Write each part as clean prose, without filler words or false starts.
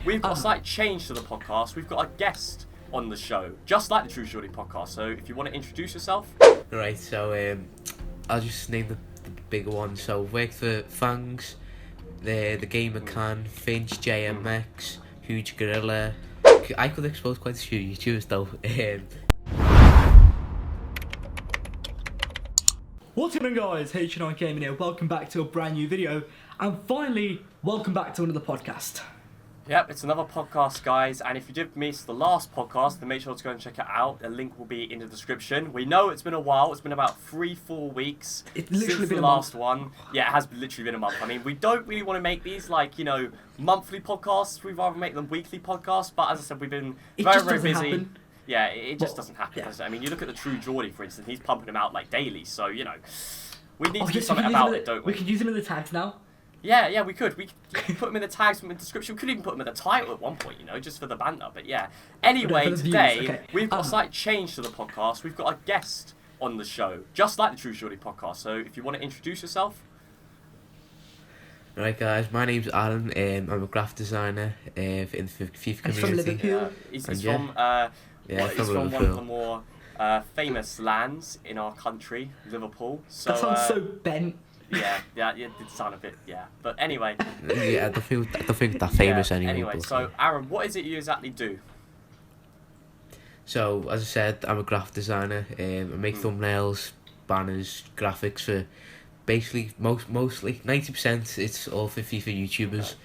we've got a slight change to the podcast. We've got a guest on the show, just like the True Shorty podcast. So if you want to introduce yourself. Right, so I'll just name the bigger one. So worked for Fangs, the Gamer Can, Finch, JMX, Huge Gorilla. I could expose quite a few YouTubers though. What's going on, guys? Hemish and Jacques here. Welcome back to a brand new video, and finally, welcome back to another podcast. Yep, it's another podcast, guys, and if you did miss the last podcast, then make sure to go and check it out. The link will be in the description. We know it's been a while. It's been about 3-4 weeks since the last one. Yeah, it has literally been a month. I mean, we don't really want to make these like, monthly podcasts. We'd rather make them weekly podcasts, but as I said, we've been very busy. Happen. Yeah, it just doesn't happen, does it? I mean, you look at the True Geordie, for instance, he's pumping them out like daily, so, we need to do something about it, don't we? We could use them in the tags now. Yeah, we could. We could put them in the tags, put them in the description. We could even put them in the title at one point, just for the banter. But yeah. Anyway, today, we've got a slight change to the podcast. We've got a guest on the show, just like the True Shorty podcast. So if you want to introduce yourself. Right, guys, my name's Aaron. I'm a graphic designer in the FIFA community. From Liverpool. He's from one of the more famous lands in our country, Liverpool. So, that sounds so bent. Yeah, it did sound a bit, but anyway. Yeah, I don't think that famous anymore. Anyway, so Aaron, what is it you exactly do? So, as I said, I'm a graphic designer. I make thumbnails, banners, graphics for basically mostly 90%. It's all for FIFA YouTubers.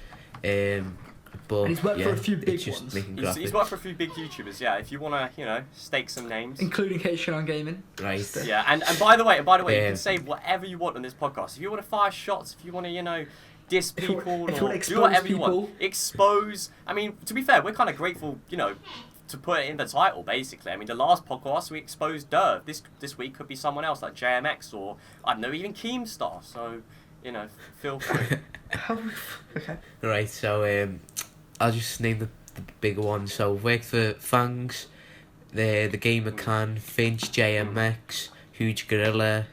But and he's worked for a few big ones. He's worked for a few big YouTubers. Yeah, if you want to, stake some names, including Hemish and Gaming. Right. Yeah, and by the way, you can say whatever you want on this podcast. If you want to fire shots, if you want to, diss people, or do whatever you want, expose. I mean, to be fair, we're kind of grateful, to put it in the title. Basically, I mean, the last podcast we exposed Derv. This week could be someone else like JMX or I don't know, even Keemstar. So, feel free. Okay. Right. So I'll just name the bigger one. So worked for Fangs, the Gamer Can, Finch, JMX, Huge Gorilla.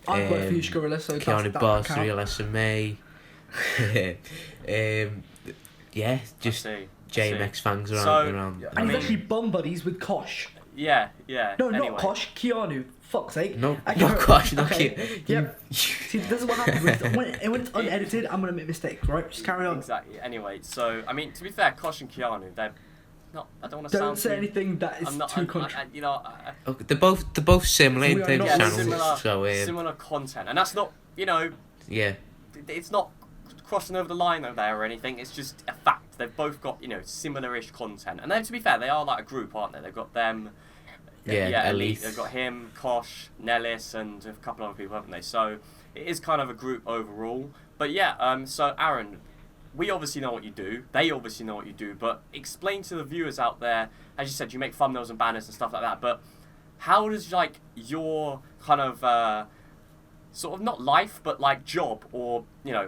I've worked for Huge Gorilla, so Keanu Boss, Real SMA. Yeah, just JMX Fangs around. And he's actually bomb buddies with Kosh. Yeah. No, anyway. not Kosh. Keanu. Fuck's sake. No, not Kosh. Not Keanu. Yep. See, this is what happens when it's unedited. I'm gonna make mistakes, right? Just carry on. Exactly. Anyway, so I mean, to be fair, Kosh and Keanu, they're not. I don't want to sound. Don't say anything that is too controversial. Okay, they're both similar in terms of channels. Similar content, and that's not. Yeah. It's not crossing over the line over there or anything. It's just a fact. They've both got similar-ish content, and then to be fair, they are like a group, aren't they? They've got them. Yeah, Elite. They've got him, Kosh, Nellis, and a couple other people, haven't they? So it is kind of a group overall. But yeah, so Aaron, we obviously know what you do. They obviously know what you do. But explain to the viewers out there, as you said, you make thumbnails and banners and stuff like that. But how does your kind of sort of not life, but like job or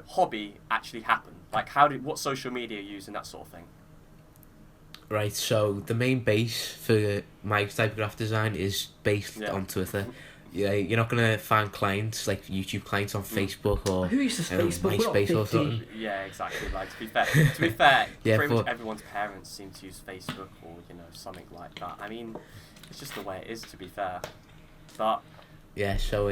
hobby actually happen? Like what social media you use and that sort of thing? Right, so the main base for my type of graphic design is based on Twitter. Yeah, you're not gonna find clients like YouTube clients on Facebook or who uses Facebook? MySpace or something. Yeah, exactly. Like to be fair, yeah, pretty much everyone's parents seem to use Facebook or something like that. I mean, it's just the way it is. To be fair, but yeah, so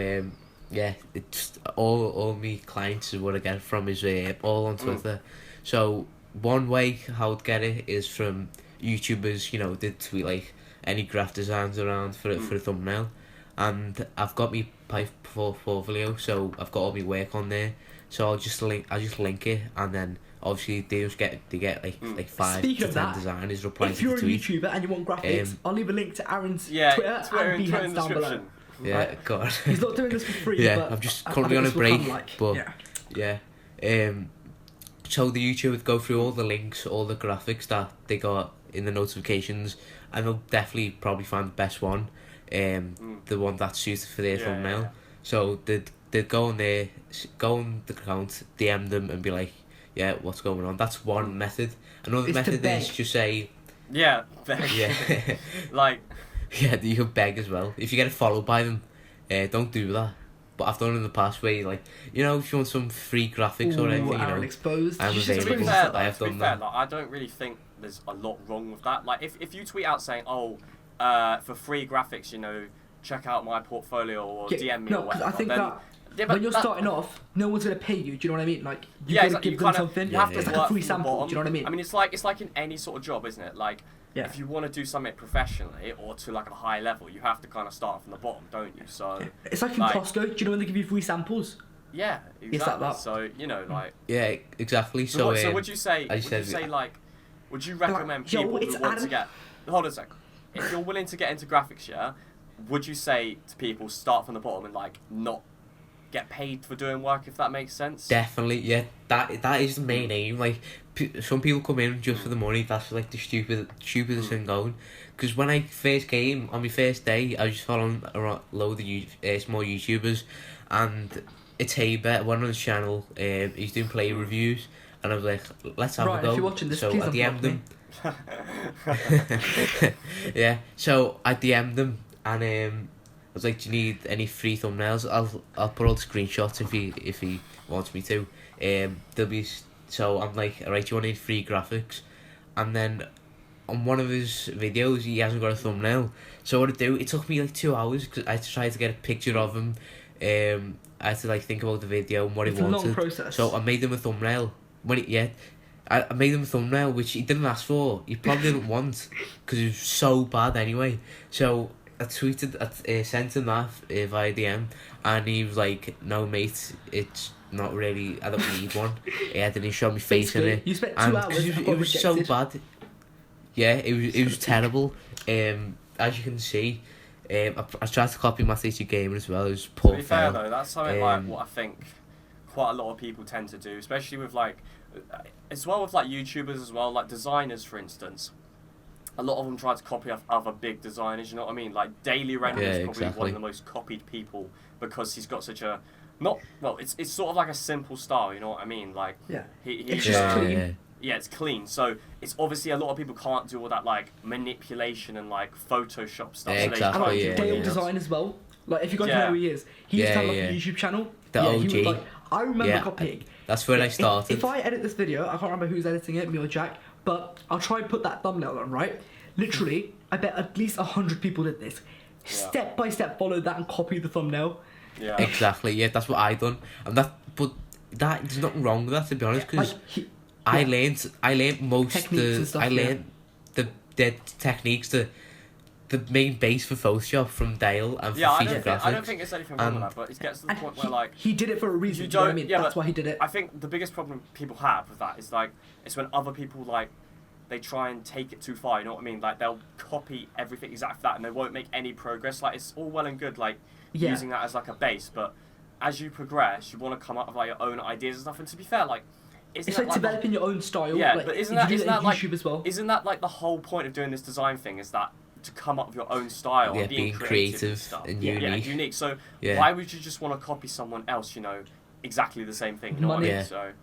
it's all me clients what I get from is all on Twitter. So one way how to get it is from YouTubers, they tweet like any graphic designs around for a thumbnail, and I've got me portfolio, so I've got all my work on there. So I'll just link it, and then obviously they get like 5 to 10 designers replying to the tweet. If you're a YouTuber and you want graphics, I'll leave a link to Aaron's Twitter and Behance down below. Yeah, right? God. He's not doing this for free. Yeah, but I'm just currently on a break, so the YouTubers would go through all the links, all the graphics that they got in the notifications, and they'll definitely probably find the best one, the one that's suited for their thumbnail. Yeah. So they'd go on there, go on the account, DM them, and be like, "Yeah, what's going on?" That's one method. Another method is just say, "Yeah, beg." Yeah, like, yeah, you can beg as well. If you get followed by them, don't do that. But I've done it in the past where you if you want some free graphics or anything, exposed. I'm available. To be fair, I don't really think there's a lot wrong with that. Like, if you tweet out saying, oh, for free graphics, you know, check out my portfolio or DM me or whatever. I think then, that when you're starting off, no one's gonna pay you. Do you know what I mean? Like, you gotta give them something. You have to it's work like a free from the sample. bottom. Do you know what I mean? I mean, it's like in any sort of job, isn't it? Like, if you want to do something professionally or to like a high level, you have to kind of start from the bottom, don't you? So it's like in Costco. Do you know when they give you free samples? Yeah, exactly. It's like that. So you know, like. Yeah, exactly. So would you say? Would you recommend people who want to get? Hold on a sec. If you're willing to get into graphics, would you say to people start from the bottom and like not get paid for doing work, if that makes sense? Definitely, yeah. That is the main aim. Like, some people come in just for the money. That's like the stupidest thing going. Because when I first came on my first day, I was just following a load of small YouTubers, and it's Haber, one on his channel. He's doing play reviews, and I was like, let's have a go. If you're watching this, so please I DM'd them. me. Yeah. So I DM'd them, and I was like, do you need any free thumbnails? I'll put all the screenshots if he wants me to. So I'm like, alright, you want any free graphics? And then on one of his videos, he hasn't got a thumbnail. So what I do, it took me like 2 hours because I had to try to get a picture of him. I had to like think about the video and what he wanted. It's a long process. So I made him a thumbnail. I made him a thumbnail which he didn't ask for. He probably didn't want because it was so bad anyway. So I sent him that via DM, and he was like, "No, mate, it's not really. I don't need one." Yeah, then he showed me face in it. You spent 2 hours. It was so bad. Yeah, it was terrible. As you can see, I tried to copy my teacher gaming as well. It was poor. To be fair though, that's something like what I think quite a lot of people tend to do, especially with like, as well with like YouTubers as well, like designers for instance. A lot of them try to copy off other big designers, you know what I mean? Like Daily Render is probably one of the most copied people because he's got such a it's sort of like a simple style, you know what I mean? Like it's just clean. Yeah, it's clean. So it's obviously a lot of people can't do all that like manipulation and like Photoshop stuff. Yeah, exactly. And Dale Design as well. Like if you guys know who he is, he used to have like a YouTube channel. The OG. He was, like, I remember copying. That's where I started. If I edit this video, I can't remember who's editing it, me or Jack, but I'll try and put that thumbnail on, right? Literally, I bet at least 100 people did this. Step by step, followed that and copied the thumbnail. Yeah. Exactly. Yeah, that's what I done, and there's nothing wrong with that, to be honest, because I learned most techniques the techniques, the main base for Photoshop from Dale and for feature graphics. I don't think there's anything wrong with that, but it gets to the point where like he did it for a reason. Do you know what I mean? That's why he did it. I think the biggest problem people have with that is like it's when other people like they try and take it too far. You know what I mean? Like they'll copy everything exactly that, and they won't make any progress. Like it's all well and good, like using that as like a base, but as you progress, you want to come up with like your own ideas and stuff. And to be fair, like it's like developing your own style. Yeah, like, but isn't that like YouTube as well? Isn't that like the whole point of doing this design thing? Is that to come up with your own style and being creative and stuff. unique. Yeah, unique. So why would you just want to copy someone else? You know, exactly the same thing. You know what I mean? So.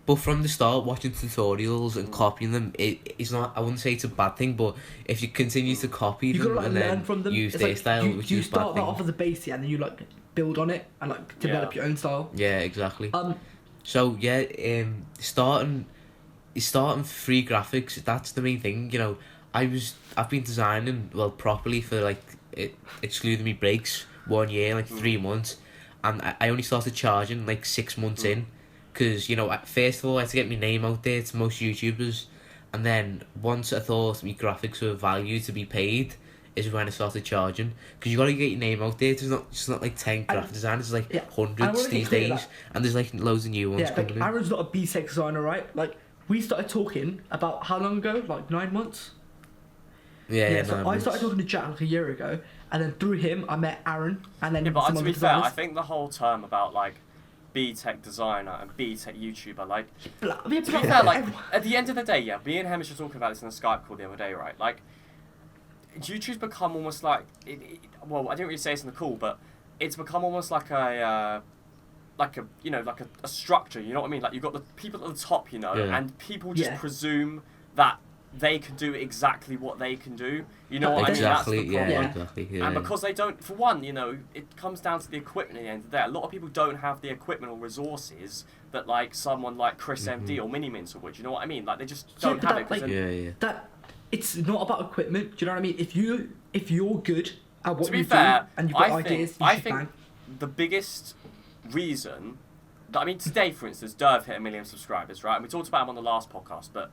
But from the start, watching tutorials and copying them, it's not. I wouldn't say it's a bad thing, but if you continue to copy them and then from them, use their style, which you is start bad that off as a base, and then you like build on it and like develop your own style. Yeah, exactly. So starting free graphics. That's the main thing. You know, I've been designing properly for like excluding me breaks 1 year, like 3 months, and I only started charging like 6 months in. Because, you know, first of all, I had to get my name out there to most YouTubers. And then, once I thought my graphics were valued to be paid, is when I started charging. Because you got to get your name out there. It's not like 10 graphic designers. There's like hundreds these days. And there's like loads of new ones coming in. Aaron's not a BTEC designer, right? Like, we started talking about how long ago? Like 9 months? Yeah, so I started talking to Jack like a year ago. And then through him, I met Aaron. And then but to be fair, designers. I think the whole term about like BTEC designer and BTEC YouTuber, like to be fair, like at the end of the day, me and Hemish were talking about this in a Skype call the other day, right? Like YouTube's become almost like well, I didn't really say this in the call, but it's become almost like a structure. You know what I mean? Like you've got the people at the top, you know, and people just presume that they can do exactly what they can do. You know what I mean? That's the problem. Exactly. Yeah. And because they don't, for one, you know, it comes down to the equipment at the end of the day. A lot of people don't have the equipment or resources that like someone like Chris MD or Mini Minter would. You know what I mean? Like they just don't have it. Like, that it's not about equipment. Do you know what I mean? If you're good at what you do and you've got ideas, I think the biggest reason. I mean, today, for instance, Derv hit 1 million subscribers, right? And we talked about him on the last podcast, but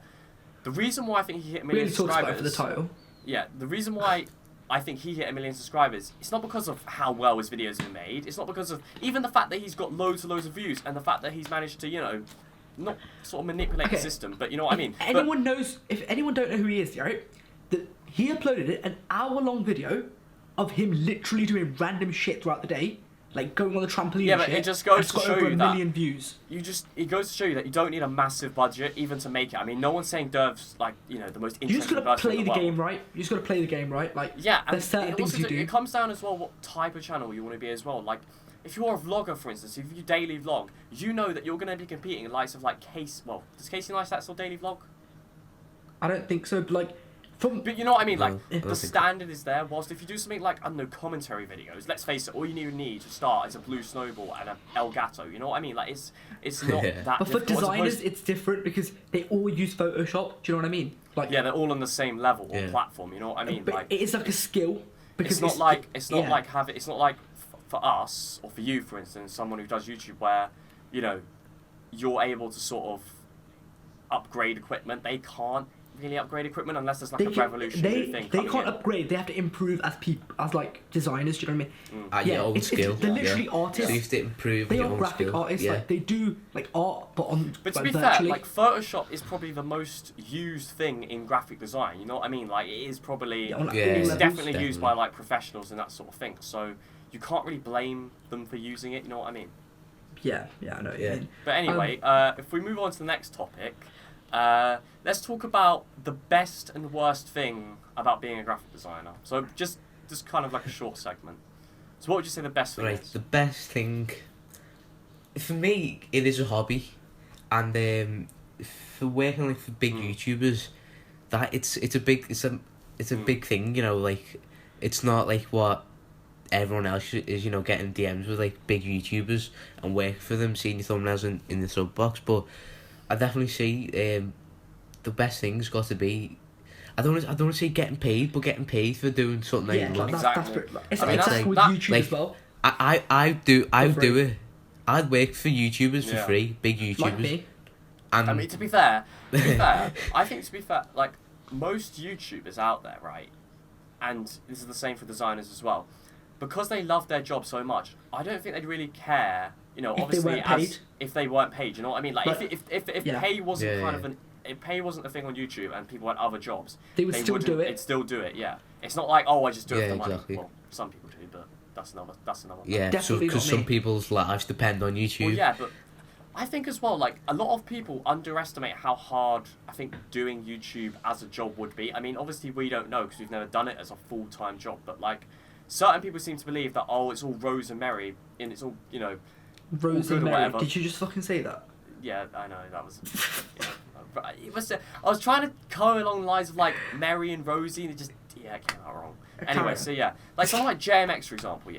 the reason why I think he hit 1 million subscribers... Talked about it for the title. Yeah, the reason why I think he hit 1 million subscribers, it's not because of how well his videos are made. It's not because of even the fact that he's got loads and loads of views and the fact that he's managed to, you know, not sort of manipulate the system, but you know what I mean? If anyone don't know who he is, right? That he uploaded an hour-long video of him literally doing random shit throughout the day. Like going on the trampoline. Yeah, but it just goes to show you that 1 million views. It goes to show you that you don't need a massive budget even to make it. I mean, no one's saying Derv's like, you know, the most interesting person in the world. You just gotta play the game right. You just gotta play the game right. Like yeah, and there's certain things you do. It comes down as well what type of channel you want to be as well. Like if you're a vlogger, for instance, if you daily vlog, you know that you're gonna be competing in the likes of like does Casey Neistat still daily vlog? I don't think so. But like. But you know what I mean, like, the standard is there, whilst if you do something like, I don't know, commentary videos, let's face it, all you need to start is a blue snowball and a El Gato, you know what I mean? Like, it's not that But for designers, it's different because they all use Photoshop, do you know what I mean? Like, yeah, they're all on the same level or platform, you know what I mean? But like, it is like a skill. Because it's not like for us, or for you, for instance, someone who does YouTube where, you know, you're able to sort of upgrade equipment. They can't really upgrade equipment unless there's like a revolutionary thing. They can't upgrade. They have to improve as like designers. Do you know what I mean? Your own skill. They're literally artists. So you have to improve. They your are own graphic skill. artists. Like they do like art, but on. But to like, be virtually. fair, like Photoshop is probably the most used thing in graphic design. You know what I mean? Like it is probably. It's definitely used by like professionals and that sort of thing. So you can't really blame them for using it. You know what I mean? Yeah, I know. Yeah. But anyway, if we move on to the next topic. Let's talk about the best and worst thing about being a graphic designer. So just kind of like a short segment. So what would you say the best thing is? The best thing, for me, it is a hobby, and for working like for big YouTubers, that it's a big thing. You know, like it's not like what everyone else is. You know, getting DMs with like big YouTubers and work for them, seeing your thumbnails in the sub box, but. I definitely see the best thing's got to be. I don't want to say getting paid, but getting paid for doing something that you love. Exactly. It's exactly with YouTube like, as well. I do it. I'd work for YouTubers for free, big YouTubers. Like me. And I mean, to be fair, I think like most YouTubers out there, right, and this is the same for designers as well, because they love their job so much. I don't think they'd really care. You know, obviously, if they weren't paid, you know what I mean? Like, but, if pay wasn't if pay wasn't a thing on YouTube and people had other jobs, they would still do it. They'd still do it. Yeah, it's not like I just do it for money. Exactly. Well, some people do, but that's another. Yeah, so because some people's lives depend on YouTube. Well, yeah, but I think as well, like a lot of people underestimate how hard I think doing YouTube as a job would be. I mean, obviously we don't know because we've never done it as a full-time job, but like certain people seem to believe that it's all rose and merry and it's all Rose and Mary. Did you just fucking say that? Yeah, I know that was. It was. I was trying to go along the lines of like Mary and Rosie, and it came out wrong. Anyway, so yeah, like someone like JMX for example,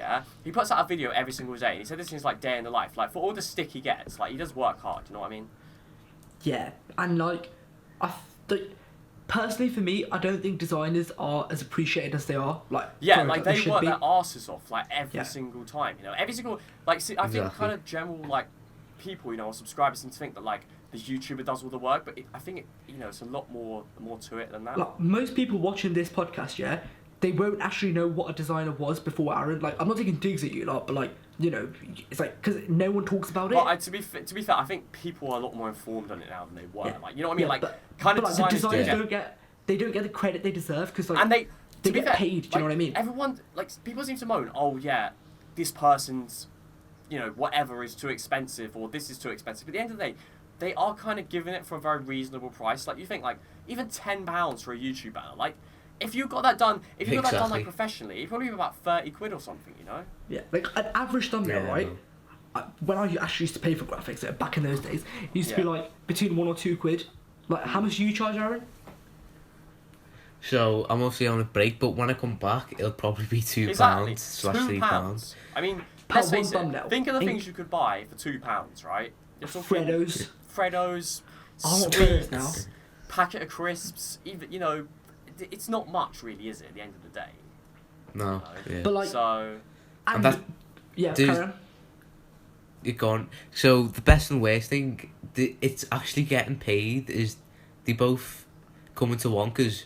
he puts out a video every single day, and he said this is like day in the life. Like for all the stick he gets, like he does work hard. You know what I mean? Yeah, and like, personally for me, I don't think designers are as appreciated as they are. Like like they work their asses off like every single time. You know, every single like. I think kind of general like people, you know, or subscribers seem to think that like the YouTuber does all the work, but I think it's a lot more to it than that. Like most people watching this podcast, they won't actually know what a designer was before Aaron. Like I'm not taking digs at you, lot, but like it's like because no one talks about it. But to be fair, I think people are a lot more informed on it now than they were. Like you know what I mean? Like the designers don't get the credit they deserve because like and they get paid. Do you know what I mean? Everyone people seem to moan. Oh yeah, this person's whatever is too expensive or this is too expensive. But at the end of the day, they are kind of giving it for a very reasonable price. Like you think like even £10 for a YouTube banner, like. If you got that done, like professionally, it'd probably be about 30 quid or something, you know? Yeah, like an average thumbnail, right? When I actually used to pay for graphics, back in those days, it used to be like between £1 or £2. Like, how much do you charge, Aaron? So I'm obviously on a break, but when I come back, it'll probably be £2 Exactly. slash £2. £3. I mean, Per let's face one it. thumbnail. Think of the things you could buy for £2, right? You're talking Freddos. I want sweets, Freddos now. packet of crisps. Even it's not much, really, is it? At the end of the day. No. Yeah. But like, So. and that- yeah, dude, carry on. You're gone. So the best and worst thing, it's actually getting paid is they both come into one, because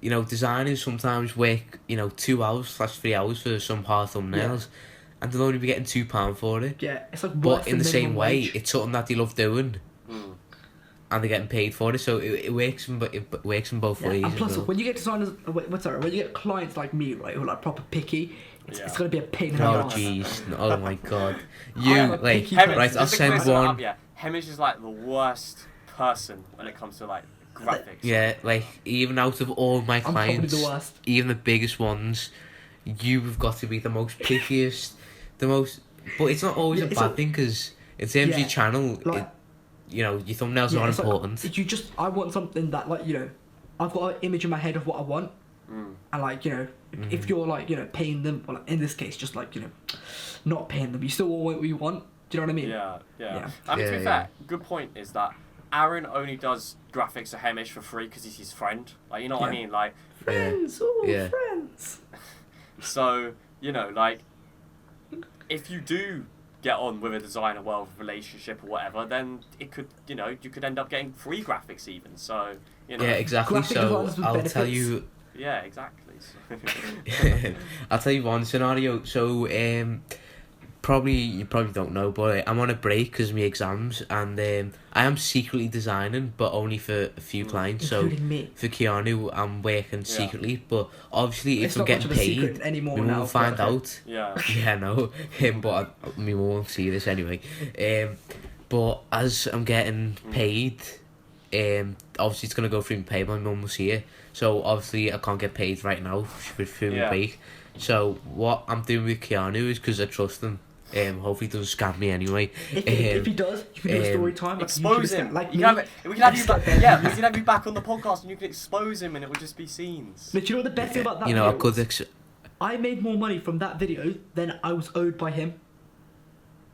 designers sometimes work 2 hours slash 3 hours for some hard thumbnails, and they'll only be getting £2 for it. Yeah, it's like. But in the same way, wage. it's something that they love doing, and they're getting paid for it. So it works in both ways. And plus, as well. when you get designers, when you get clients like me, right, who are like proper picky, it's gonna be a pain in the Oh ass. jeez! Oh my god! am a Like picky Hemish, right? I'll just to clear send something one. up, yeah. Hemish is like the worst person when it comes to like graphics. Yeah, like even out of all my I'm probably clients, the worst. even the biggest ones, you've got to be the most pickiest, the most. But it's not always a it's bad like- thing, because in terms of your channel, like- your thumbnails are it's like, important. I want something that I've got an image in my head of what I want, and like if you're like paying them, well, in this case, just like not paying them, you still want what you want. Do you know what I mean? Yeah. I mean, to be fair, good point is that Aaron only does graphics for Hemish for free because he's his friend. Like, you know what I mean? Like, Friends, friends. So, like, if you do get on with a designer well relationship or whatever, then it could, you could end up getting free graphics even. So, Yeah, exactly. Graphic So designers with I'll benefits. tell you. Yeah, exactly. I'll tell you one scenario. So you probably don't know, but I'm on a break because of my exams, and I am secretly designing, but only for a few clients. So Including me. for Keanu, I'm working secretly, but obviously It's if I'm not getting much of a paid, secret anymore we now, won't find but okay. out. Yeah. Yeah, no, but my mum won't see this anyway. But as I'm getting paid, obviously it's gonna go through my pay. My mum will see it, so obviously I can't get paid right now through my break. So what I'm doing with Keanu is, because I trust him. Hopefully he doesn't scam me anyway. If he does, you can do a story time. Like Expose him. Like We me. can have you back. Yeah, we can have you back on the podcast, and you can expose him, and it will just be scenes. But you know what the best thing about that I video could. was? I made more money from that video than I was owed by him.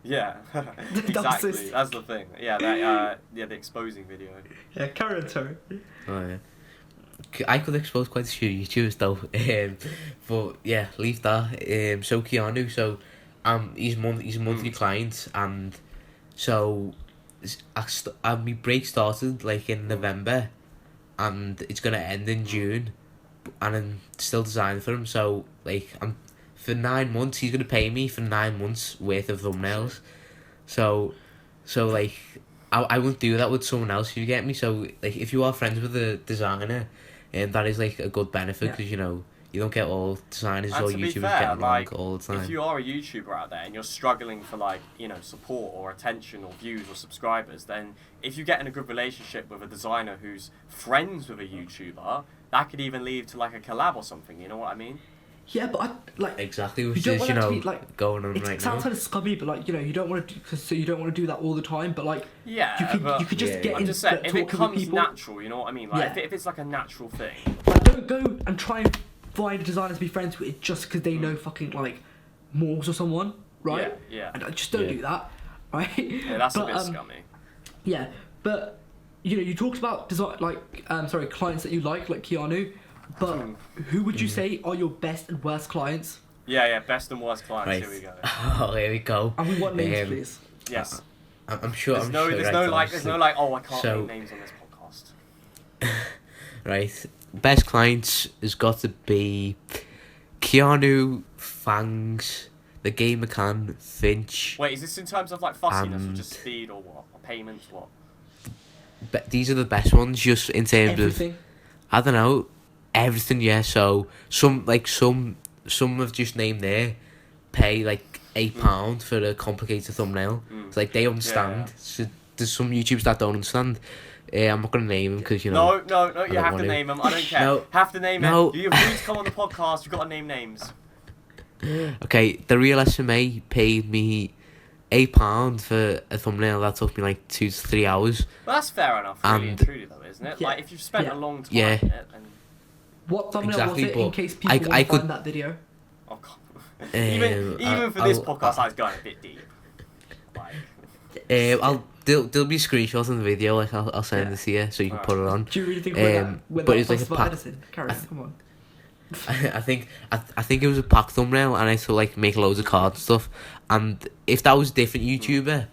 Yeah, exactly. That's the thing. Yeah, the exposing video. Yeah, carry on, sorry. Oh yeah. I could expose quite a few YouTubers though, but yeah, leave that. So Keanu, so he's a monthly client, and so my break started like in November, and it's gonna end in June, and I'm still designing for him. So like for 9 months, he's gonna pay me for 9 months worth of thumbnails. So like I wouldn't do that with someone else. You get me? So like if you are friends with a designer, that is like a good benefit, because you don't get all designers or YouTubers getting along all the time. If you are a YouTuber out there and you're struggling for support or attention or views or subscribers, then if you get in a good relationship with a designer who's friends with a YouTuber, that could even lead to like a collab or something. You know what I mean? Yeah, but exactly, you which don't is want it to be, like, going on right now. It sounds kind of scummy, but you don't want to. So you don't want to do that all the time. But you could just get I'm in. just saying, if it talking with comes people. natural, you know what I mean? Like if it's like a natural thing. Like, don't go and try and find a designer to be friends with just because they know fucking like Morgs or someone, right? Yeah. And just don't do that, right? Yeah, that's a bit scummy. Yeah, but you talked about design, clients that you like Keanu, but who would you say are your best and worst clients? Yeah, best and worst clients. Right. Here we go. Oh, here we go. And we want names, please. Yes. I'm sure. There's no I can't name names on this podcast. Right. Best clients has got to be Keanu, Fangs, the Gamer Can, Finch. Wait, is this in terms of like fussiness or just speed or what? Or payments, what? These are the best ones, just in terms Everything. of, I don't know, everything. Yeah. So some have just named there, pay like £8 for a complicated thumbnail. It's like they understand. So there's some YouTubers that don't understand. I'm not gonna name them because No, you have to name them. I don't care. No, have to name no. them. You've agreed to come on the podcast. You've got to name names. Okay, the real SMA paid me £8 for a thumbnail that took me like 2 to 3 hours. Well, that's fair enough, really and truly, though, isn't it? Yeah. Like if you've spent a long time Yeah. on it, and What thumbnail Exactly, was it, but in case people want to find that video? Oh, God. Even for this podcast, I was going a bit deep. Like, there'll be screenshots in the video. Like I'll send it to you so you can put it on. Do you really think but it's like a pack. Carry on, come on. I think it was a pack thumbnail, and I used to like make loads of cards and stuff. And if that was a different YouTuber,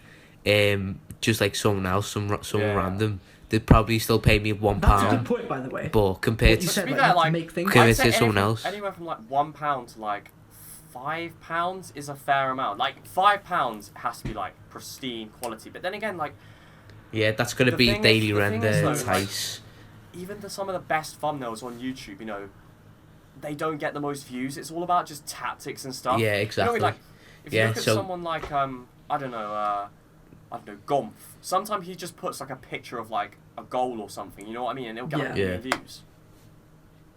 just like someone else, someone random, they'd probably still pay me £1. That's a good point, by the way. But compared to someone else, anywhere from like £1 to like £5 is a fair amount. Like £5 has to be like pristine quality. But then again, like that's gonna be daily render, like, even some of the best thumbnails on YouTube, you know, they don't get the most views. It's all about just tactics and stuff. Yeah, exactly. You know, like if you look at someone like I don't know, Gomph. Sometimes he just puts like a picture of like a goal or something. You know what I mean? And it'll get like a million views.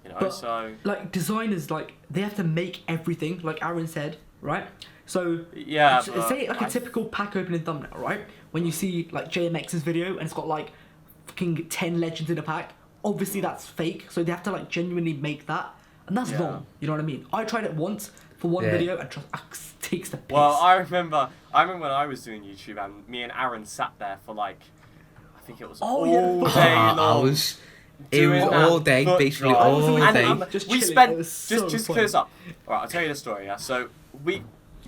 You know, so like designers, like they have to make everything, like Aaron said, right? So say like a typical pack opening thumbnail, right? When you see like JMX's video and it's got like fucking 10 legends in a pack, obviously that's fake. So they have to like genuinely make that, and that's wrong. You know what I mean? I tried it once for one video and just takes the piss. Well, I remember when I was doing YouTube and me and Aaron sat there for like, I think it was all day long. It was all day, basically all day. And we spent just clears up. Alright, I'll tell you the story. Yeah, so we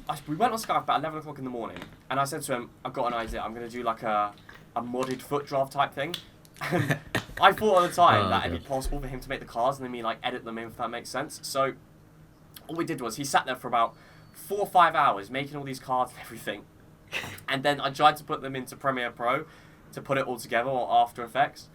went on Skype about 11 o'clock in the morning, and I said to him, "I've got an idea. I'm gonna do like a modded foot draft type thing." And I thought at the time that it'd be possible for him to make the cards and then me like edit them in, if that makes sense. So all we did was he sat there for about 4 or 5 hours making all these cards and everything, and then I tried to put them into Premiere Pro to put it all together, or After Effects,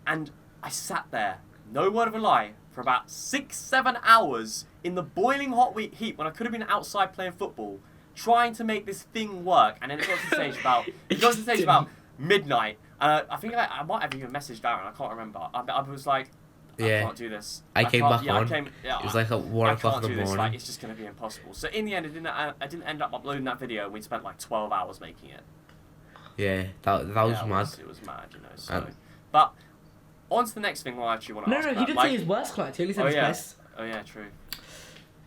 and I sat there, no word of a lie, for about 6-7 hours in the boiling hot heat when I could have been outside playing football, trying to make this thing work. And then it got to the stage about midnight, and I think I might have even messaged Aaron. I can't remember. I was like, I can't do this. I came back on. It was like at 1 o'clock in the morning. Like, it's just going to be impossible. So in the end, I didn't end up uploading that video, and we spent like 12 hours making it. Yeah, that was mad. It was mad, you know. So, but on to the next thing I actually want to ask about. He didn't say his worst client. He only said his best. Oh yeah, true.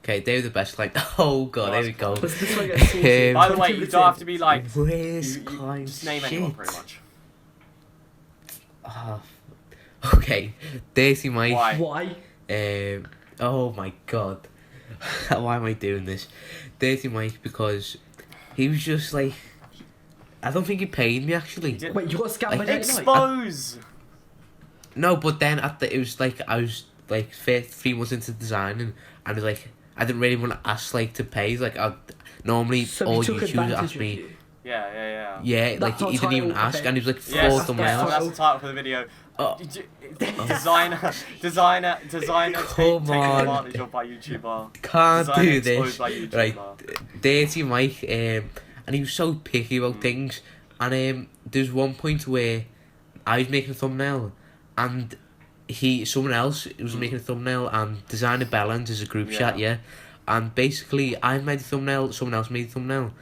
Okay, they were the best client. Oh god, here we go. By the way, you don't have to be like worst client. Just name anyone, pretty much. Okay, Dirty Mike. Why? Oh my god, why am I doing this? Dirty Mike, because he was just like, I don't think he paid me actually. Wait, you got scammed by Dirty Mike? Expose. No, but then it was like I was like 3 months into designing, and it was like I didn't really want to ask like to pay. Like I normally all YouTubers ask me. Yeah. Yeah, like he didn't even ask, and he was like 4 thumbnails. That's the title for the video. Designer Come on. advantage of by YouTuber. Can't Designer do this. By YouTuber. Right, Dirty Mike, and he was so picky about things. And there's one point where I was making a thumbnail, and someone else was making a thumbnail, and Designer Balance is a group chat, and basically I made the thumbnail, someone else made the thumbnail,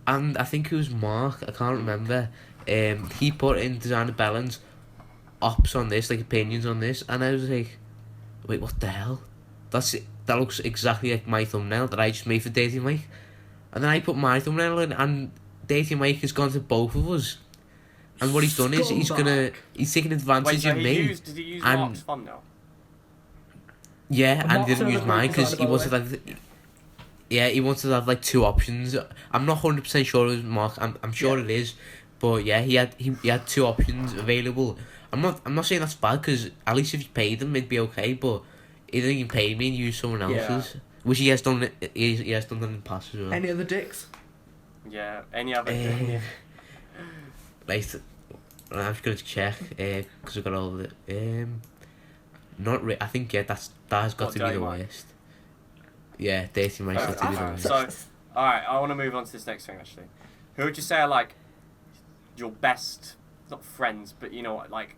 and I think it was Mark, I can't remember, he put in Designer Balance ops on this, like opinions on this, and I was like, wait, what the hell? That looks exactly like my thumbnail that I just made for Dirty Mike. And then I put my thumbnail in, and Dirty Mike has gone to both of us. And what he's done is he's taking advantage of me. Did he use Mark's thumbnail? Yeah, and he didn't use mine because he wanted he wanted to have like 2 options. I'm not 100% sure it was Mark. I'm sure it is, but yeah, he had 2 options available. I'm not saying that's bad, because at least if you paid him, it'd be okay. But he didn't even pay me and use someone else's, which he has done. He has done that in the past as well. Any other dicks? Yeah, any other. Like, I'm just gonna check because I got all of it. Not I think that has got to be the worst. Yeah, Dirty Mike's got to be the worst. So, all right, I want to move on to this next thing actually. Who would you say are like your best, not friends, but you know what, like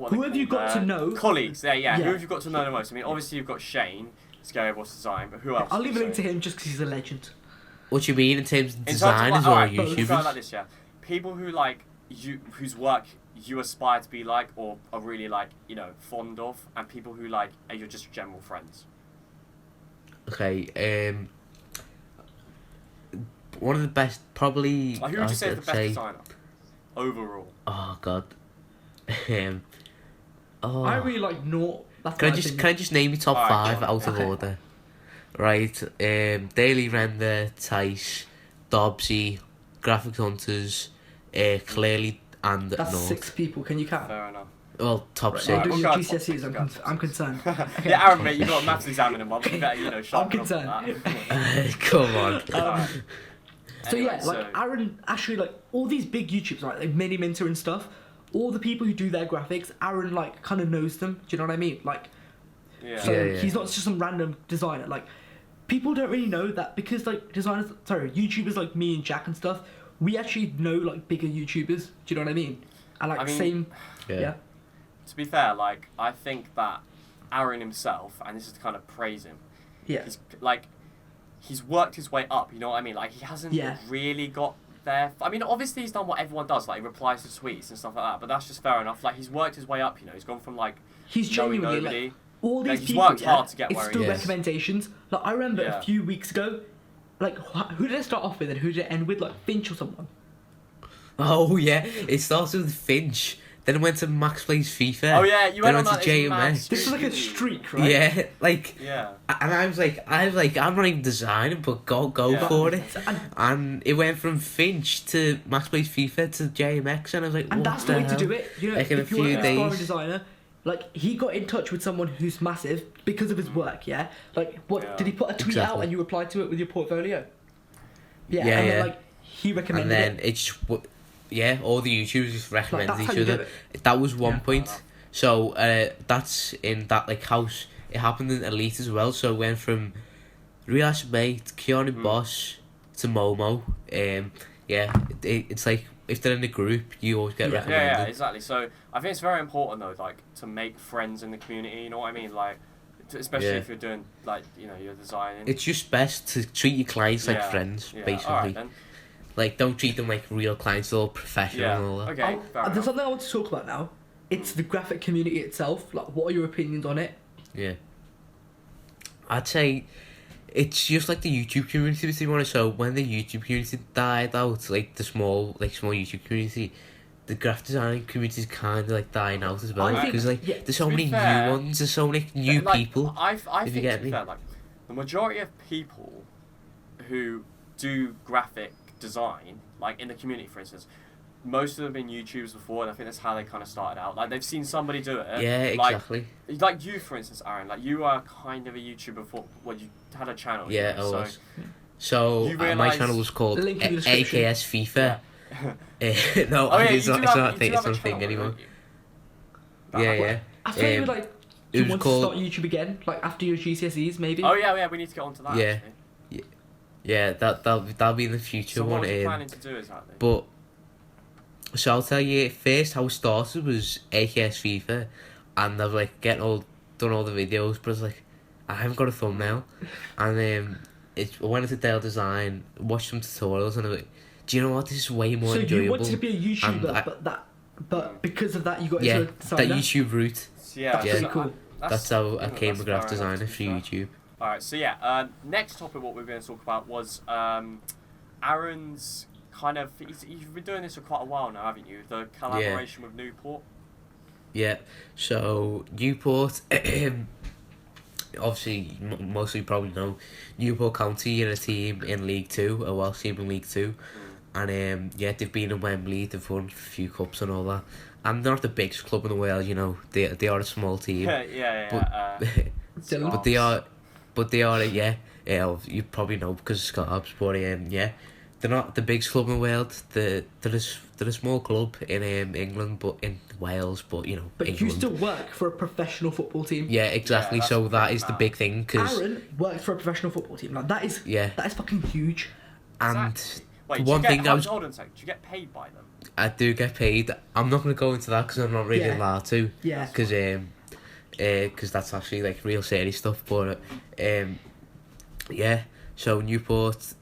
who have you got to know? Colleagues. Who have you got to know the most? I mean, obviously you've got Shane, Scary Boss Design, but who else? I'll leave a link to him just because he's a legend. What do you mean in terms of designers or YouTubers? Like this, people who like whose work you aspire to be like, or are really like, you know, fond of, and people who like are your just general friends? Okay, one of the best, probably. Like, who would you say is the best designer overall? Oh God. I really like Nort. Can I just name your top five out of order? Right, Daily Render, Tice, Dobbsy, Graphics Hunters, Clearly, and That's Nort. 6 people. Can you count? Fair enough. Well, top Right, 6. I'll do your GCSEs. I'm concerned. Okay. Yeah, Aaron, mate, you've got a maths exam in a month. You better, you know, sharpen up on that. Come on. So Anyway, yeah, like Aaron, actually, like all these big YouTubers, right, like Mini Minter and stuff, all the people who do their graphics, Aaron like kind of knows them. Do you know what I mean? Like, yeah. He's not just some random designer. Like, people don't really know that because like YouTubers like me and Jack and stuff, we actually know like bigger YouTubers. Do you know what I mean? And like same. Yeah. To be fair, like I think that Aaron himself, and this is to kind of praise him. Yeah. He's worked his way up, you know what I mean? Like, he hasn't really got there. I mean, obviously, he's done what everyone does, like, he replies to tweets and stuff like that, but that's just fair enough. Like, he's worked his way up, you know, he's gone from, like, he's genuinely, nobody. like, all these he's people, worked hard to get it's where he still is. recommendations. Like, I remember a few weeks ago, like, who did it start off with and who did it end with? Like, Finch or someone? Oh, yeah, it starts with Finch. Then it went to Max Plays FIFA. Oh yeah, you went on to that JMS. This is like a streak, right? Yeah, like. Yeah. And I was like, I'm not even designing, but go for it. And it went from Finch to Max Plays FIFA to JMX, and I was like, and that's the way to do it. You know, like in if a you're few an days. aspiring designer, like he got in touch with someone who's massive because of his work. Yeah, like did he put a tweet out and you replied to it with your portfolio? Yeah, and then like he recommended it. And then it's. Yeah, all the YouTubers just recommended each other. That was one point. So that's in that like house. It happened in Elite as well. So it went from Real Mate to Keanu Boss to Momo. It's like if they're in a group, you always get recommended. Yeah, exactly. So I think it's very important though, like to make friends in the community. You know what I mean? Like, especially if you're doing like you're designing. It's just best to treat your clients like friends, basically. All right, then. Like, don't treat them like real clients, all professional and all that. Okay, there's something I want to talk about now. It's the graphic community itself. Like, what are your opinions on it? Yeah. I'd say it's just like the YouTube community, if you want to. So when the YouTube community died out, like the small YouTube community, the graphic design community is kind of like dying out as well. Because there's so many new ones, there's so many new people. I think to be fair, like the majority of people who do graphic design, like in the community for instance, most of them have been YouTubers before, and I think that's how they kind of started out. Like they've seen somebody do it. Yeah, exactly. Like you, for instance, Aaron. Like you are kind of a YouTuber before. Well, you had a channel. Yeah, I was. So my channel was called AKS FIFA. No, it's not a thing anymore. Yeah. I thought you were like, do you want to start YouTube again, like after your GCSEs, maybe? Oh yeah, we need to get onto that. Yeah. Yeah, that'll be in the future. So what are you planning to do exactly? But so I'll tell you first how it started was AKS FIFA, and I've like done all the videos, but it's like I haven't got a thumbnail, and I went into Dale Design, watched some tutorials, and I was like, do you know what? This is way more enjoyable. So you wanted to be a YouTuber, but because of that you got into a designer? that YouTube route. Yeah, that's pretty cool. That's how I came a graphic designer for YouTube. Alright, so next topic what we're going to talk about was Aaron's kind of... You've been doing this for quite a while now, haven't you? The collaboration with Newport. Yeah, so Newport, obviously, most of you probably know, Newport County are a team in League 2, a Welsh team in League 2. And they've been in Wembley, they've won a few cups and all that. And they're not the biggest club in the world, you know, they are a small team. But they are... But they are, you probably know because of Scots, but they're not the biggest club in the world. They're a small club in England, but in Wales, but you know. But England. You still work for a professional football team. Yeah, exactly. Yeah, so that is the big thing. Cause Aaron works for a professional football team. Like that is fucking huge. And wait, one thing hold on a second. Do you get paid by them? I do get paid. I'm not going to go into that because I'm not really allowed to. Yeah. Because that's actually like real serious stuff, but so Newport,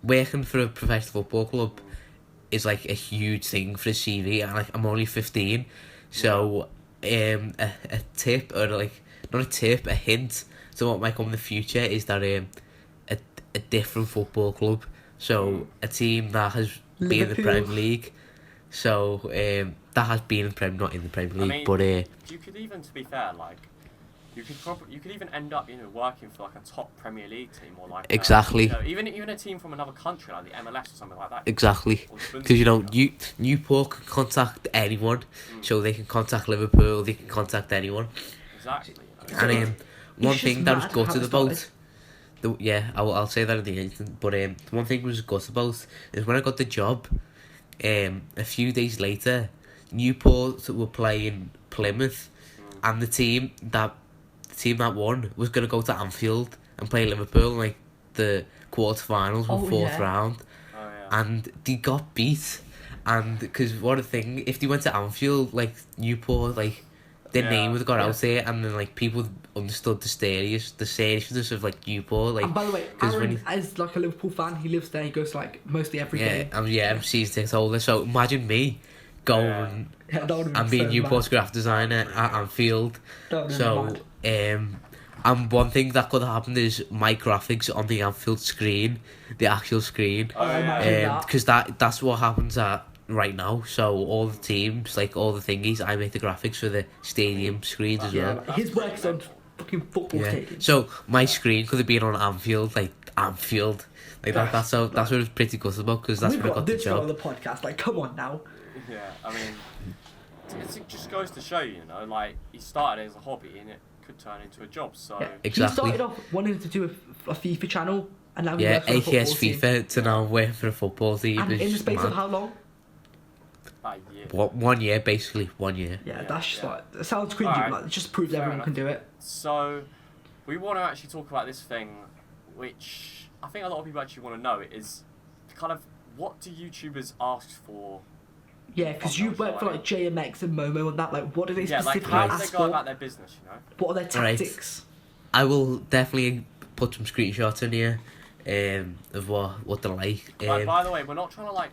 working for a professional football club is like a huge thing for a CV, and like I'm only 15, so a tip, or like not a tip, a hint to what might come in the future is that a different football club, so a team that has been in the Premier League, so that has been in the Premier, not in the Premier League, I mean, but you could even, to be fair, like you could even end up, you know, working for like a top Premier League team, or like exactly, you know, even a team from another country like the MLS or something like that. Exactly, because you know, Newport can contact anyone, so they can contact Liverpool, they can contact anyone. Exactly. You know. And one thing that was gutted about, I'll say that at the end. But one thing was gutted about is when I got the job, a few days later, Newport were playing Plymouth, and the team that won was going to go to Anfield and play Liverpool in like the quarterfinals or fourth round, and they got beat. And because what a thing, if they went to Anfield, like Newport, like their name would have got out there, and then like people understood the seriousness of like Newport. Like, and by the way, Aaron is like a Liverpool fan. He lives there. He goes to like mostly every game. I'm season ticket holder. So imagine me going and being Newport's graphic designer at Anfield. So and one thing that could have happened is my graphics on the Anfield screen, the actual screen, because that's what happens at right now. So all the teams, like all the thingies, I make the graphics for the stadium screens as well. His work's on fucking football stadiums. So my screen could have been on Anfield, like Anfield, like that. That's what it's pretty good about, because that's where I got the job. On the podcast, like, come on now. Yeah, I mean, it just goes to show you know, like he started as a hobby and it could turn into a job. So exactly. He started off wanting to do a FIFA channel, and now AKS FIFA to now work for a football team. And in the space of how long? About a year. 1 year, basically 1 year. Yeah, that's just like, it sounds cringy, but like, it just proves everyone can do it. So we want to actually talk about this thing, which I think a lot of people actually want to know, is kind of what do YouTubers ask for. Yeah, because you work for like JMX and Momo and that, like what do they specifically how do ask they go for? about their business, you know? What are their tactics? I will definitely put some screenshots in here of what they're like. By the way, we're not trying to like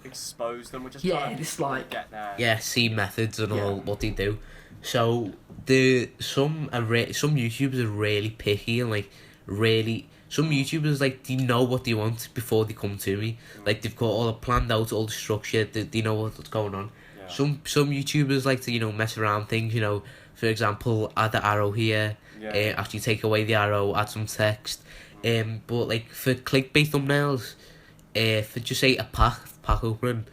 expose them, we're just trying to get their see methods and all what they do. So some YouTubers are really picky, and like really some YouTubers, like, they know what they want before they come to me. Like, they've got all planned out, all the structure, they know what's going on. Yeah. Some YouTubers like to, you know, mess around things, you know, for example, add the arrow here, actually take away the arrow, add some text. But like for clickbait thumbnails, for just say a pack opening,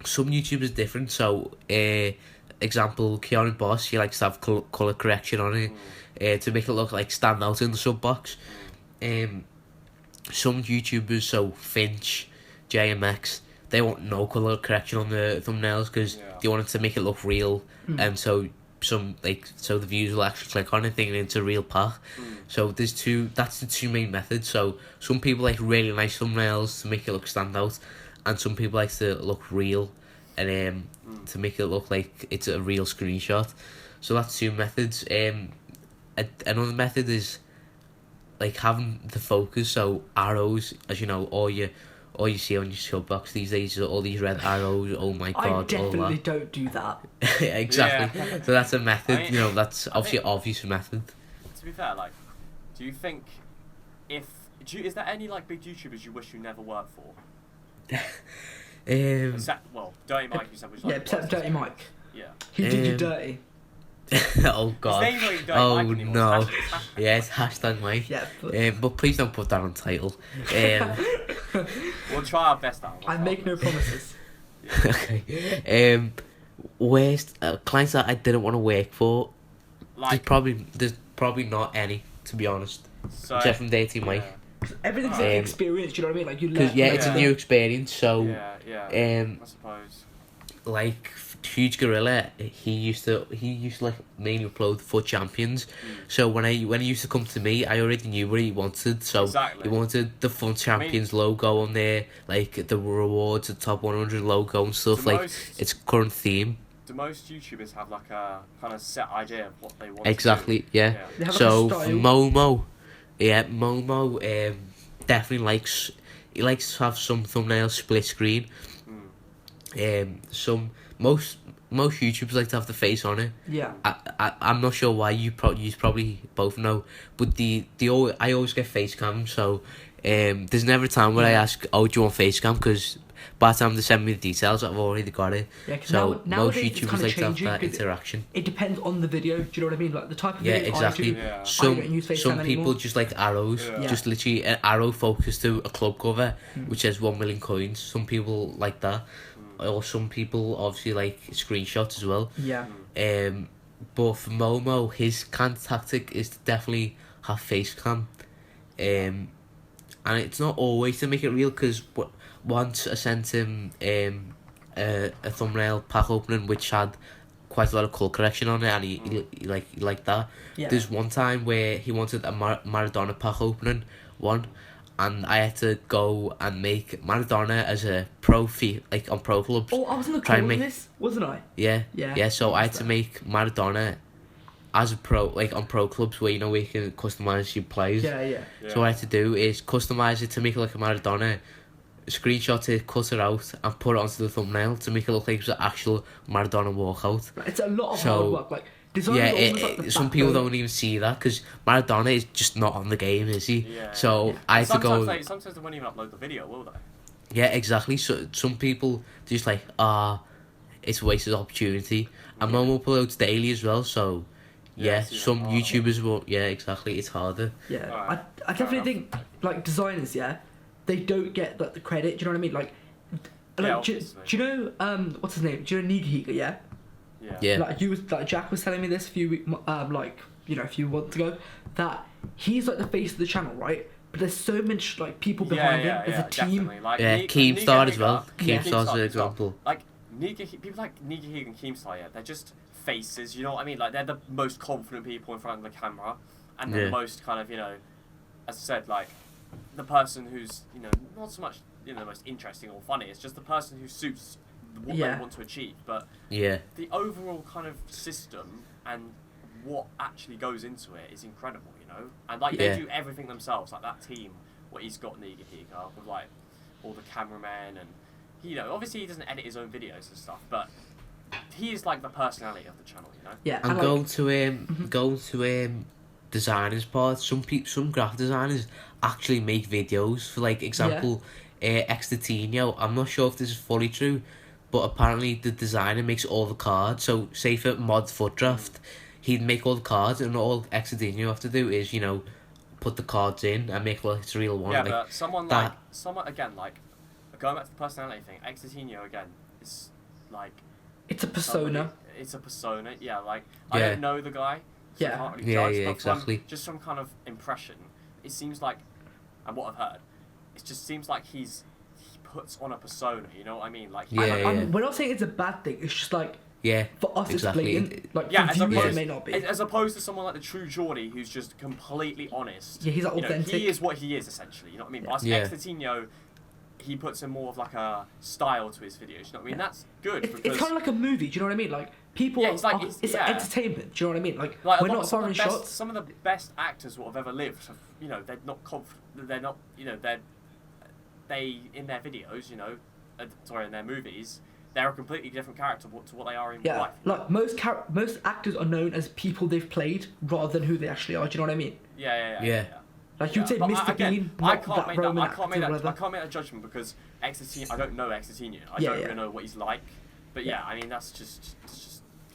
some YouTubers different. So example, Keanu Boss, he likes to have colour correction on it to make it look like stand out in the sub box. Some YouTubers, so Finch, JMX, they want no colour correction on the thumbnails because they want it to make it look real, and so the viewers will actually click on it thinking it's a real pack. So that's the two main methods. So some people like really nice thumbnails to make it look stand out, and some people like to look real and to make it look like it's a real screenshot. So that's two methods. Another method is like having the focus, so arrows, as you know, all you see on your sub box these days are all these red arrows. Oh my god! I definitely don't do that. Exactly. Yeah. So that's a method. I mean, you know, that's obviously an obvious method. To be fair, like, do you think is there any like big YouTubers you wish you never worked for? Dirty Mike, you said was like Dirty Mike. Yeah. He did you dirty. Oh god. Oh no. Yes, hashtag Mike. Yeah. But please don't put that on title. We'll try our best out. I make no promises. Okay. Worst clients that I didn't want to work for. Like, there's probably not any, to be honest. So, except from Dirty Mike. Everything's an experience, you know what I mean? Like you learn. It's a new experience. So I suppose. Like Huge Gorilla, he used to like mainly upload FUT Champions. So when he used to come to me, I already knew what he wanted. So he wanted the FUT Champions logo on there, like the rewards, the top 100 logo and stuff, like its current theme. Do most YouTubers have like a kind of set idea of what they want? Exactly, to do? Yeah. So Momo, definitely likes. he likes to have some thumbnails split screen. Most YouTubers like to have the face on it. Yeah. I'm not sure why. You probably both know, but I always get face cam. So there's never a time where I ask, "Oh, do you want face cam?" Because by the time they send me the details, I've already got it. Yeah, so most YouTubers YouTubers like to have that interaction. It depends on the video. Do you know what I mean? Like the type of video exactly. I do. Some people just like arrows, just literally an arrow focused to a club cover, which has 1 million coins. Some people like that, or some people obviously like screenshots as well. Yeah. But for Momo, his tactic is to definitely have face cam, and it's not always to make it real, because once I sent him a thumbnail pack opening which had quite a lot of colour correction on it, and he liked that. Yeah. There's one time where he wanted a Maradona pack opening one, and I had to go and make Maradona as a pro like on pro clubs. Oh, I was in the call with this, wasn't I? Yeah. So I had to make Maradona as a pro, like on pro clubs where where you can customise your players. Yeah. So what I had to do is customise it to make it like a Maradona, screenshot it, cut it out, and put it onto the thumbnail to make it look like it was an actual Maradona walkout. It's a lot of hard work. Like, some people don't even see that, because Maradona is just not on the game, is he? Yeah. So I had to go. Sometimes they won't even upload the video, will they? Yeah, exactly. So some people just like, it's a wasted opportunity. And Momo uploads daily as well, so some YouTubers will. Yeah, exactly. It's harder. Yeah, right. I definitely think like designers, they don't get like the credit. Do you know what I mean? Like, do you know what's his name? Do you know Niga? Yeah. Like Jack was telling me this a few months ago, that he's like the face of the channel, right? But there's so much like people behind him. There's a team. Like, Keemstar as well. Keemstar's an example. Like people like Niga and Keemstar, they're just faces. You know what I mean? Like, they're the most confident people in front of the camera, and the most kind of, as I said, like the person who's not so much the most interesting or funny. It's just the person who suits what they want to achieve. But the overall kind of system and what actually goes into it is incredible, and like they do everything themselves. Like that team, what he's got Niga with like all the cameramen, and obviously he doesn't edit his own videos and stuff, but he is like the personality of the channel, Yeah, and going to designers part. Some graphic designers actually make videos for, like, example, Extratino. I'm not sure if this is fully true, but apparently the designer makes all the cards. So say for mod foot draft, he'd make all the cards, and all Extratino have to do is put the cards in and make like it's a real one. Yeah, but someone again, like going back to the personality thing, Extratino again is like, it's a persona. It's a persona. Yeah, like I don't know the guy. So I can't really judge, exactly. Just some kind of impression. It seems like, and what I've heard, it just seems like he puts on a persona. You know what I mean? Like, we're not saying it's a bad thing. It's just like, for us, exactly. It's blatant. Like, for viewers, it may not be. As opposed to someone like the true Geordie, who's just completely honest. Yeah, he's like authentic. He is what he is, essentially. You know what I mean? But Extratino, he puts in more of like a style to his videos. You know what I mean? That's good. It's kind of like a movie. Do you know what I mean? Like, people, it's entertainment. Do you know what I mean? Like we're not foreign shots. Some of the best actors what have ever lived, they're not confident. They're not, they in their videos, in their movies, they're a completely different character to what they are in life. Like most actors are known as people they've played rather than who they actually are. Do you know what I mean? Yeah. Like you'd say, Mr. Bean. I can't make that judgment because Extratino. I don't know Extratino. I don't really know what he's like. But I mean that's just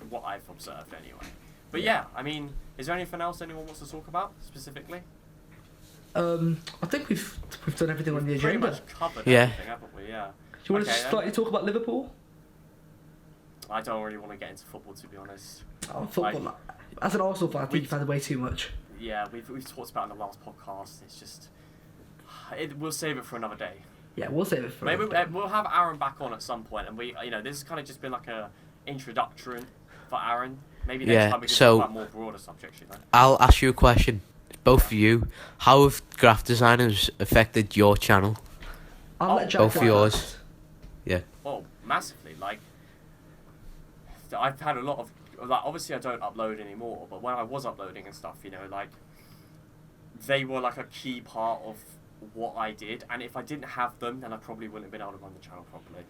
what I've observed anyway. But I mean, is there anything else anyone wants to talk about specifically? I think we've done everything on the agenda. Pretty much covered everything, haven't we? Yeah. Do you want to slightly talk about Liverpool? I don't really want to get into football, to be honest. Oh, football. As an Arsenal fan, I think you've had way too much. Yeah, we've talked about it in the last podcast. It's just, we'll save it for another day. Yeah, we'll save it for maybe we'll have Aaron back on at some point, and this has kind of just been like a introduction for Aaron. Maybe next time we can talk about more broader subjects. I'll ask you a question, both of you. How have graphic designers affected your channel? I'll let Jack both of yours. Yeah. Oh, massively. Like, I've had a lot of. Like, obviously I don't upload anymore, but when I was uploading and stuff, like, they were like a key part of what I did, and if I didn't have them, then I probably wouldn't have been able to run the channel properly.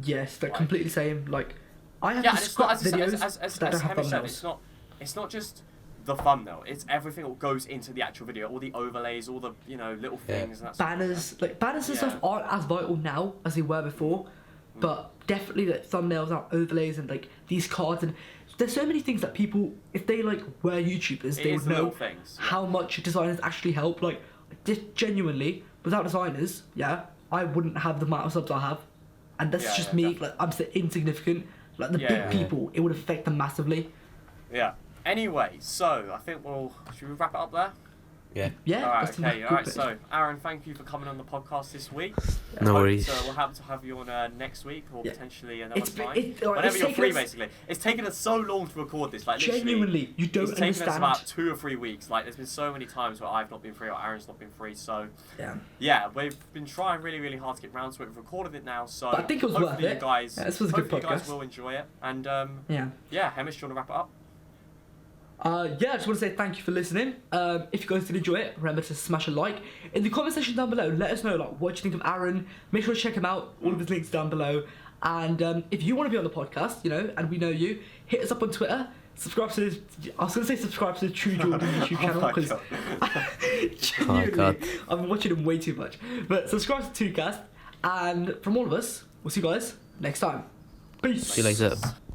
Yes, they're completely same. Like, I have to scrap videos that don't have thumbnails. It's not just the thumbnail. It's everything that goes into the actual video, all the overlays, all the little things. And banners, banners and stuff aren't as vital now as they were before, but definitely like thumbnails and overlays and like these cards, and there's so many things that people, if they like were YouTubers, they would know how much designers actually help. Like, just genuinely, without designers, I wouldn't have the amount of subs I have, and that's just me. Definitely. Like, I'm still insignificant. Like the big people, it would affect them massively. Yeah. Anyway, so I think should we wrap it up there? Yeah. Alright, okay. Alright, so Aaron, thank you for coming on the podcast this week. No worries. So we'll have to have you on next week or potentially another time. Whenever you're free, basically. It's taken us so long to record this. Like, genuinely, you don't understand. It's taken us about 2 or 3 weeks. Like, there's been so many times where I've not been free or Aaron's not been free. So yeah, we've been trying really, really hard to get round to it. We've recorded it now, so but I think it was worth it. This was a good podcast. You guys will enjoy it. And Hemish, do you want to wrap it up? I just want to say thank you for listening. If you guys did enjoy it, remember to smash a like. In the comment section down below, let us know like what you think of Aaron. Make sure to check him out. All of his links down below. And if you want to be on the podcast, and we know you, hit us up on Twitter. Subscribe to the True Jordan YouTube channel because I've been watching him way too much. But subscribe to 2Cast, and from all of us, we'll see you guys next time. Peace. See you later.